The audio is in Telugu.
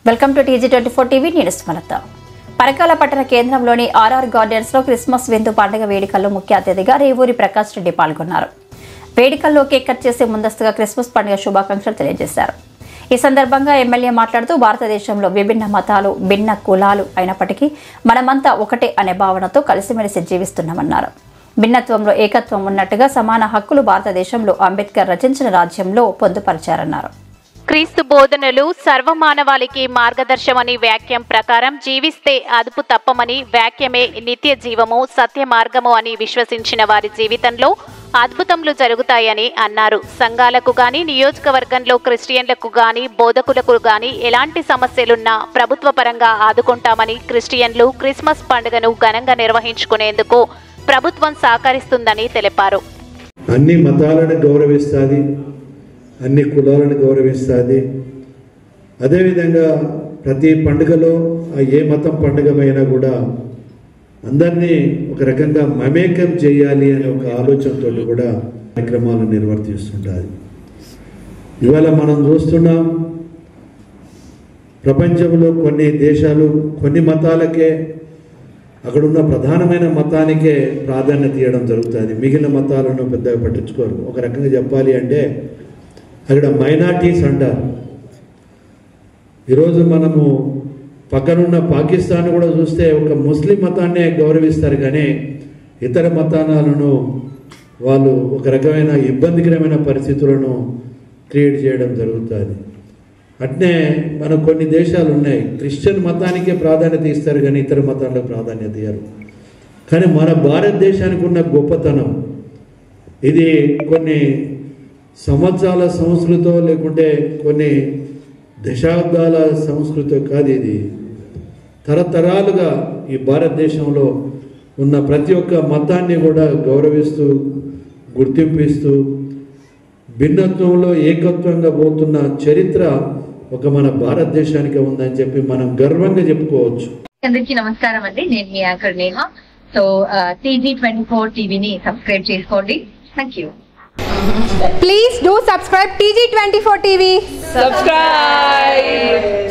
వెల్కమ్ టు TG24 టీవీ నేను సుమలత. పరకాల పట్టణ కేంద్రంలోని RR గార్డెన్స్ లో క్రిస్మస్ విందు పండుగ వేడుకల్లో ముఖ్య అతిథిగా రేవూరి ప్రకాష్ రెడ్డి పాల్గొన్నారు. వేడుకల్లో కేక్ కట్ చేసే ముందస్తుగా క్రిస్మస్ పండుగ శుభాకాంక్షలు తెలియజేశారు. ఈ సందర్భంగా ఎమ్మెల్యే మాట్లాడుతూ భారతదేశంలో విభిన్న మతాలు, భిన్న కులాలు అయినప్పటికీ మనమంతా ఒకటే అనే భావనతో కలిసిమెలిసి జీవిస్తున్నామన్నారు. భిన్నత్వంలో ఏకత్వం ఉన్నట్టుగా సమాన హక్కులు భారతదేశంలో అంబేద్కర్ రచించిన రాజ్యంలో పొందుపరిచారన్నారు. క్రీస్తు బోధనలు సర్వమానవాళికి మార్గదర్శమని వాక్యం ప్రకారం జీవిస్తే అదుపు తప్పమని, వాక్యమే నిత్య జీవము, సత్య మార్గము అని విశ్వసించిన వారి జీవితంలో అద్భుతములు జరుగుతాయని అన్నారు. సంఘాలకు గాని, నియోజకవర్గంలో క్రిస్టియన్లకు గాని, బోధకులకు గాని ఎలాంటి సమస్యలున్నా ప్రభుత్వ పరంగా ఆదుకుంటామని, క్రిస్టియన్లు క్రిస్మస్ పండుగను ఘనంగా నిర్వహించుకునేందుకు ప్రభుత్వం సహకరిస్తుందని తెలిపారు. అన్ని మతాలను గౌరవిస్తుంది, అన్ని కులాలను గౌరవిస్తుంది. అదేవిధంగా ప్రతి పండుగలో ఏ మతం పండుగమైనా కూడా అందరినీ ఒక రకంగా మమేకం చేయాలి అనే ఒక ఆలోచనతో కూడా కార్యక్రమాలు నిర్వర్తిస్తుంటుంది. ఇవాళ మనం చూస్తున్నాం, ప్రపంచంలో కొన్ని దేశాలు కొన్ని మతాలకే, అక్కడున్న ప్రధానమైన మతానికే ప్రాధాన్యత ఇవ్వడం జరుగుతుంది. మిగిలిన మతాలను పెద్దగా పట్టించుకోరు. ఒక రకంగా చెప్పాలి అంటే అక్కడ మైనార్టీస్ అంటారు. ఈరోజు మనము పక్కనున్న పాకిస్తాన్ కూడా చూస్తే ఒక ముస్లిం మతాన్నే గౌరవిస్తారు, కానీ ఇతర మతాలను వాళ్ళు ఒక రకమైన ఇబ్బందికరమైన పరిస్థితులను క్రియేట్ చేయడం జరుగుతుంది. అట్నే మన కొన్ని దేశాలు ఉన్నాయి, క్రిస్టియన్ మతానికే ప్రాధాన్యత ఇస్తారు కానీ ఇతర మతాలకు ప్రాధాన్యత ఇవ్వరు. కానీ మన భారతదేశానికి ఉన్న గొప్పతనం ఇది కొన్ని సంవత్సరాల సంస్కృతో లేకుంటే కొన్ని దశాబ్దాల సంస్కృతో కాదు, ఇది తరతరాలుగా ఈ భారతదేశంలో ఉన్న ప్రతి ఒక్క మతాన్ని కూడా గౌరవిస్తూ గుర్తింపిస్తూ భిన్నత్వంలో ఏకత్వంగా పోతున్న చరిత్ర ఒక మన భారతదేశానికి ఉందని చెప్పి మనం గర్వంగా చెప్పుకోవచ్చు. అందరికీ నమస్కారం అండి, నేను మీ యాంకర్ నేహ. సో TG24 టీవీని సబ్స్క్రైబ్ చేసుకోండి. Thank you. Please do subscribe TG24 TV. Subscribe.